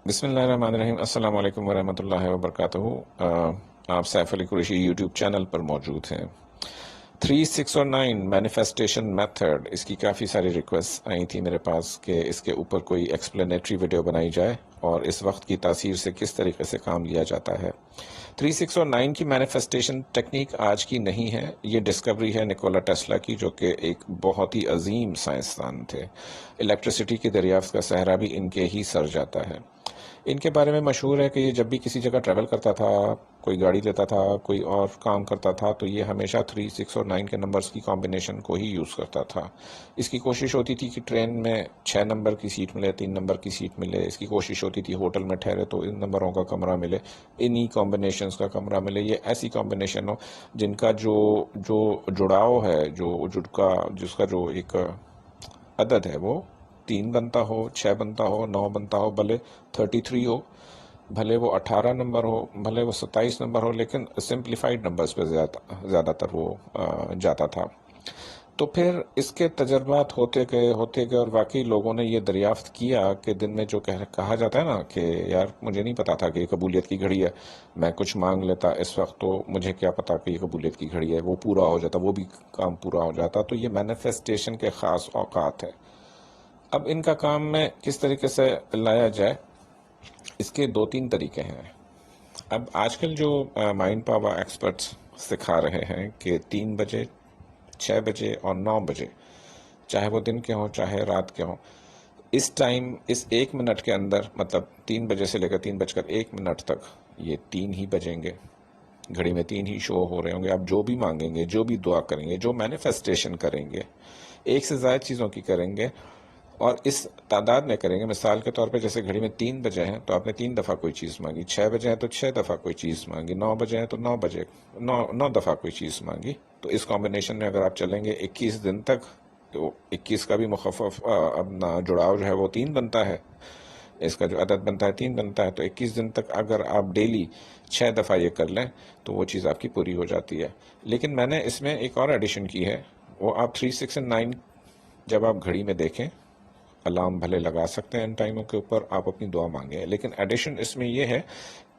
بسم اللہ الرحمن الرحیم۔ السلام علیکم ورحمۃ اللہ وبرکاتہ۔ آپ سیف علی قریشی یوٹیوب چینل پر موجود ہیں۔ 3، 6 اور 9 مینیفیسٹیشن میتھڈ، اس کی کافی ساری ریکویسٹ آئی تھی میرے پاس کہ اس کے اوپر کوئی ایکسپلینیٹری ویڈیو بنائی جائے اور اس وقت کی تاثیر سے کس طریقے سے کام لیا جاتا ہے۔ 3، 6 اور 9 کی مینیفیسٹیشن ٹیکنیک آج کی نہیں ہے، یہ ڈسکوری ہے نکولا ٹیسلا کی، جو کہ ایک بہت ہی عظیم سائنسدان تھے۔ الیکٹریسٹی کی دریافت کا سہرا بھی ان کے ہی سر جاتا ہے۔ ان کے بارے میں مشہور ہے کہ یہ جب بھی کسی جگہ ٹریول کرتا تھا، کوئی گاڑی لیتا تھا، کوئی اور کام کرتا تھا، تو یہ ہمیشہ 3، 6 اور 9 کے نمبرز کی کمبینیشن کو ہی یوز کرتا تھا۔ اس کی کوشش ہوتی تھی کہ ٹرین میں 6 نمبر کی سیٹ ملے، 3 نمبر کی سیٹ ملے۔ اس کی کوشش ہوتی تھی ہوٹل میں ٹھہرے تو ان نمبروں کا کمرہ ملے، انہی کمبینیشنز کا کمرہ ملے۔ یہ ایسی کمبینیشن ہو جن کا جو جڑاؤ ہے، جس کا جو ایک عدد ہے، وہ 3 بنتا ہو، 6 بنتا ہو، 9 بنتا ہو، بھلے 33 ہو، بھلے وہ 18 نمبر ہو، بھلے وہ 27 نمبر ہو، لیکن سمپلیفائڈ نمبرز پہ زیادہ تر وہ جاتا تھا۔ تو پھر اس کے تجربات ہوتے گئے اور واقعی لوگوں نے یہ دریافت کیا کہ دن میں جو کہا جاتا ہے نا کہ یار مجھے نہیں پتا تھا کہ یہ قبولیت کی گھڑی ہے، میں کچھ مانگ لیتا اس وقت، تو مجھے کیا پتا کہ یہ قبولیت کی گھڑی ہے، وہ پورا ہو جاتا، وہ بھی کام پورا ہو جاتا۔ تو یہ مینیفیسٹیشن کے خاص اوقات ہے۔ اب ان کا کام میں کس طریقے سے لایا جائے، اس کے 2-3 طریقے ہیں۔ اب آج کل جو مائنڈ پاور ایکسپرٹس سکھا رہے ہیں کہ 3 بجے، 6 بجے اور 9 بجے، چاہے وہ دن کے ہوں چاہے رات کے ہوں، اس ٹائم، اس 1 منٹ کے اندر، مطلب 3 بجے سے لے کر 3:01 تک یہ 3 ہی بجیں گے، گھڑی میں 3 ہی شو ہو رہے ہوں گے۔ آپ جو بھی مانگیں گے، جو بھی دعا کریں گے، جو مینیفیسٹیشن کریں گے، ایک سے زائد چیزوں کی کریں گے اور اس تعداد میں کریں گے۔ مثال کے طور پہ جیسے گھڑی میں 3 بجے ہیں تو آپ نے 3 دفعہ کوئی چیز مانگی، 6 بجے ہیں تو 6 دفعہ کوئی چیز مانگی، 9 بجے ہیں تو 9 دفعہ کوئی چیز مانگی۔ تو اس کمبینیشن میں اگر آپ چلیں گے 21 دن تک، تو 21 کا بھی مخفف اپنا جڑاؤ جو ہے وہ 3 بنتا ہے، اس کا جو عدد بنتا ہے 3 بنتا ہے۔ تو 21 دن تک اگر آپ ڈیلی 6 دفعہ یہ کر لیں تو وہ چیز آپ کی پوری ہو جاتی ہے۔ لیکن میں نے اس میں ایک اور ایڈیشن کی ہے، وہ آپ 3، 6 اور 9 جب آپ گھڑی میں دیکھیں، الارم بھلے لگا سکتے ہیں ان ٹائموں کے اوپر، آپ اپنی دعا مانگیں، لیکن ایڈیشن اس میں یہ ہے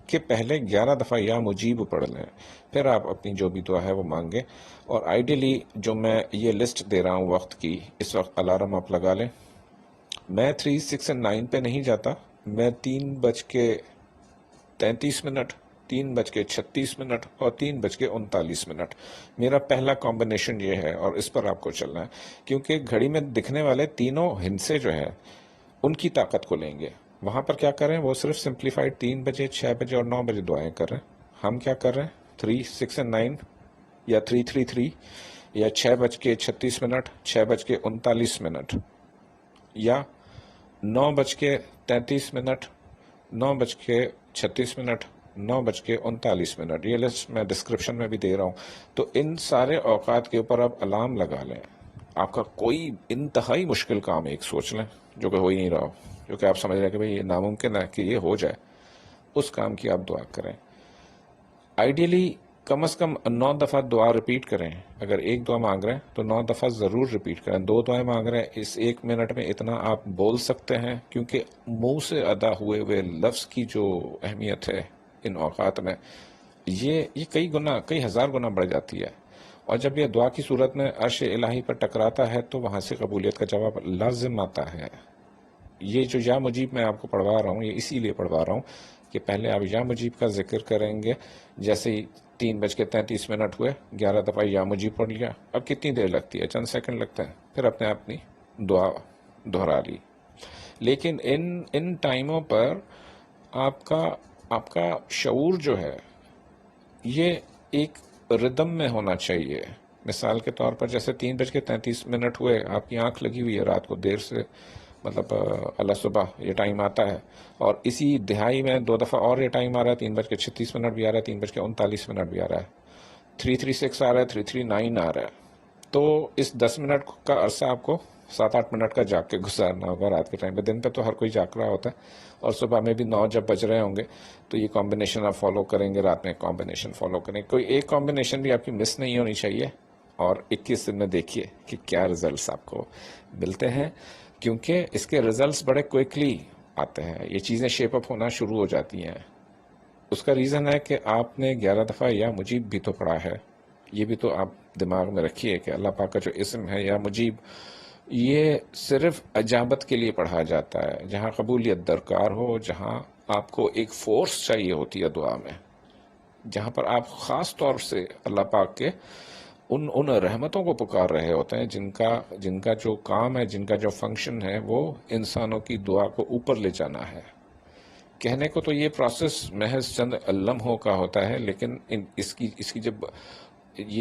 کہ پہلے 11 دفعہ یا مجیب پڑھ لیں، پھر آپ اپنی جو بھی دعا ہے وہ مانگیں۔ اور آئیڈیلی جو میں یہ لسٹ دے رہا ہوں وقت کی، اس وقت الارم آپ لگا لیں۔ میں 3، 6 اور 9 پہ نہیں جاتا، میں 3:33، 3:36 اور 3:39، میرا پہلا کمبینیشن یہ ہے اور اس پر آپ کو چلنا ہے، کیونکہ گھڑی میں دکھنے والے تینوں ہندسے جو ہیں ان کی طاقت کو لیں گے۔ وہاں پر کیا کریں، وہ صرف سمپلیفائڈ 3 بجے، 6 بجے اور 9 بجے دعائیں کر رہے ہیں۔ ہم کیا کر رہے ہیں، 3، 6 اور 9 یا 3:33 یا 6:36، 6:39 یا 9:33، 9:36، 9:39۔ یہ لسٹ میں ڈسکرپشن میں بھی دے رہا ہوں۔ تو ان سارے اوقات کے اوپر آپ الارم لگا لیں۔ آپ کا کوئی انتہائی مشکل کام ایک سوچ لیں جو کہ ہو ہی نہیں رہا ہو، جو کہ آپ سمجھ رہے ہیں کہ بھئی یہ ناممکن ہے کہ یہ ہو جائے، اس کام کی آپ دعا کریں۔ آئیڈیلی کم از کم 9 دفعہ دعا ریپیٹ کریں۔ اگر ایک دعا مانگ رہے ہیں تو 9 دفعہ ضرور ریپیٹ کریں۔ 2 دعائیں مانگ رہے ہیں، اس 1 منٹ میں اتنا آپ بول سکتے ہیں، کیونکہ منہ سے ادا ہوئے لفظ کی جو اہمیت ہے ان اوقات میں، یہ کئی ہزار گنا بڑھ جاتی ہے۔ اور جب یہ دعا کی صورت میں عرش الہی پر ٹکراتا ہے تو وہاں سے قبولیت کا جواب لازم آتا ہے۔ یہ جو یا مجیب میں آپ کو پڑھوا رہا ہوں، یہ اسی لیے پڑھوا رہا ہوں کہ پہلے آپ یا مجیب کا ذکر کریں گے۔ جیسے ہی 3:33 ہوئے، 11 دفعہ یا مجیب پڑھ لیا۔ اب کتنی دیر لگتی ہے، چند سیکنڈ لگتا ہے، پھر اپنے اپنی دعا دہرا لی۔ لیکن ان ٹائموں پر آپ کا شعور جو ہے یہ ایک ردم میں ہونا چاہیے۔ مثال کے طور پر جیسے 3:33 ہوئے، آپ کی آنکھ لگی ہوئی ہے رات کو دیر سے، مطلب اللہ صبح یہ ٹائم آتا ہے، اور اسی دہائی میں 2 دفعہ اور یہ ٹائم آ رہا ہے، 3:36 بھی آ رہا ہے، 3:39 بھی آ رہا ہے، 3:36 آ رہا ہے، 3:39 آ رہا ہے۔ تو اس 10 منٹ کا عرصہ آپ کو 7-8 منٹ کا جاگ کے گزارنا ہوگا رات کے ٹائم پہ۔ دن پہ تو ہر کوئی جاگ رہا ہوتا ہے، اور صبح میں بھی 9 جب بج رہے ہوں گے تو یہ کمبینیشن آپ فالو کریں گے، رات میں کمبینیشن فالو کریں گے۔ کوئی ایک کمبینیشن بھی آپ کی مس نہیں ہونی چاہیے، اور 21 دن میں دیکھیے کہ کیا ریزلٹس آپ کو ملتے ہیں، کیونکہ اس کے ریزلٹس بڑے کوئکلی آتے ہیں، یہ چیزیں شیپ اپ ہونا شروع ہو جاتی ہیں۔ اس کا ریزن ہے کہ آپ نے 11 دفعہ یا مجیب بھی تو پڑھا ہے۔ یہ بھی تو آپ دماغ میں رکھیے کہ اللہ پاک کا جو اسم ہے یا مجیب، یہ صرف اجابت کے لیے پڑھا جاتا ہے، جہاں قبولیت درکار ہو، جہاں آپ کو ایک فورس چاہیے ہوتی ہے دعا میں، جہاں پر آپ خاص طور سے اللہ پاک کے ان رحمتوں کو پکار رہے ہوتے ہیں جن کا جو کام ہے، جن کا جو فنکشن ہے، وہ انسانوں کی دعا کو اوپر لے جانا ہے۔ کہنے کو تو یہ پروسیس محض چند لمحوں کا ہوتا ہے، لیکن اس کی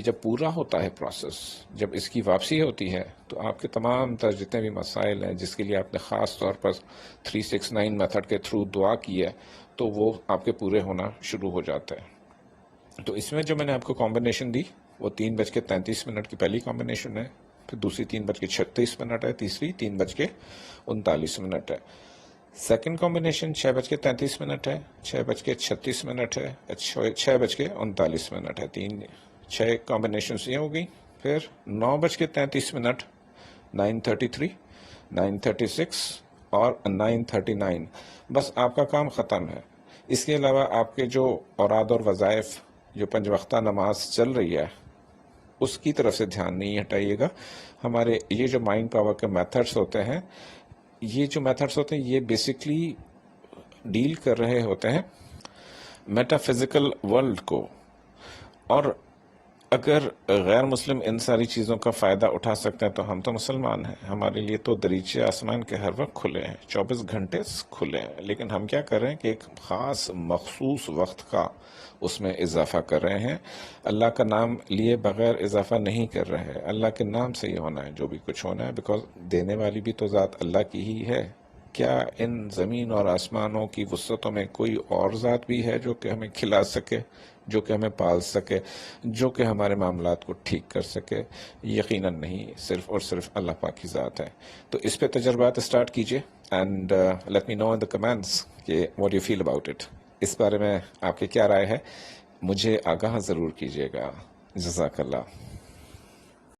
جب پورا ہوتا ہے پروسیس، جب اس کی واپسی ہوتی ہے، تو آپ کے تمام تر جتنے بھی مسائل ہیں جس کے لیے آپ نے خاص طور پر 369 میتھڈ کے تھرو دعا کی ہے، تو وہ آپ کے پورے ہونا شروع ہو جاتے ہیں۔ تو اس میں جو میں نے آپ کو کمبینیشن دی، وہ 3:33 کی پہلی کمبینیشن ہے، پھر دوسری 3:36 ہے، تیسری 3:39 ہے۔ سیکنڈ کمبینیشن 6:33 ہے، 6:36 ہے، 6:39 ہے۔ 6 کمبینیشنز یہ ہو گئی۔ پھر 9:33، 9:33، 9:36 اور 9:39۔ بس آپ کا کام ختم ہے۔ اس کے علاوہ آپ کے جو اوراد اور وظائف، جو 5 وقتہ نماز چل رہی ہے، اس کی طرف سے دھیان نہیں ہٹائیے گا۔ ہمارے یہ جو مائنڈ پاور کے میتھڈس ہوتے ہیں، یہ بیسکلی ڈیل کر رہے ہوتے ہیں میٹا فزیکل ورلڈ کو، اور اگر غیر مسلم ان ساری چیزوں کا فائدہ اٹھا سکتے ہیں تو ہم تو مسلمان ہیں، ہمارے لیے تو دریچے آسمان کے ہر وقت کھلے ہیں، 24 گھنٹے کھلے ہیں۔ لیکن ہم کیا کر رہے ہیں کہ ایک خاص مخصوص وقت کا اس میں اضافہ کر رہے ہیں، اللہ کا نام لیے بغیر اضافہ نہیں کر رہے ہیں۔ اللہ کے نام سے ہی ہونا ہے جو بھی کچھ ہونا ہے، بیکاز دینے والی بھی تو ذات اللہ کی ہی ہے۔ کیا ان زمین اور آسمانوں کی وسعتوں میں کوئی اور ذات بھی ہے جو کہ ہمیں کھلا سکے، جو کہ ہمیں پال سکے، جو کہ ہمارے معاملات کو ٹھیک کر سکے؟ یقیناً نہیں، صرف اور صرف اللہ پاک کی ذات ہے۔ تو اس پہ تجربات اسٹارٹ کیجئے، and let me know in the comments کہ what you feel about it. اس بارے میں آپ کی کیا رائے ہے؟ مجھے آگاہ ضرور کیجیے گا۔ جزاک اللہ۔